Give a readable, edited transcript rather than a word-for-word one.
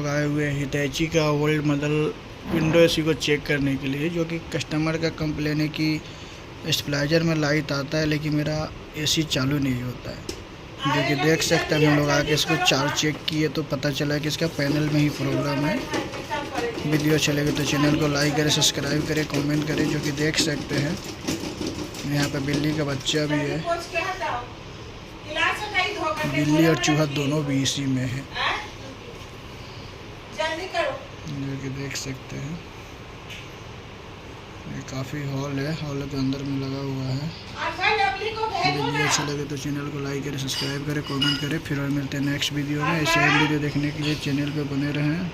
लोग आए हुए हैं हितैची का ओल्ड मॉडल विंडो एसी को चेक करने के लिए, जो कि कस्टमर का कंप्लेन है कि स्टेबलाइजर में लाइट आता है लेकिन मेरा एसी चालू नहीं होता है। जो कि देख सकते हैं हम लोग आके इसको चेक किए तो पता चला कि इसका पैनल में ही प्रॉब्लम है। वीडियो चलेगी तो चैनल को लाइक करें, सब्सक्राइब करें, कमेंट करें। जो कि देख सकते हैं यहाँ पे बिल्ली का बच्चा भी है, बिल्ली और चूहा दोनों भी इसी में है। जो कि देख सकते हैं ये काफ़ी हॉल है, हॉल के अंदर में लगा हुआ है। वीडियो अच्छा लगे तो चैनल को लाइक करें, सब्सक्राइब करें, कमेंट करें। फिर और मिलते हैं नेक्स्ट वीडियो में। ऐसे वीडियो देखने के लिए चैनल पे बने रहें।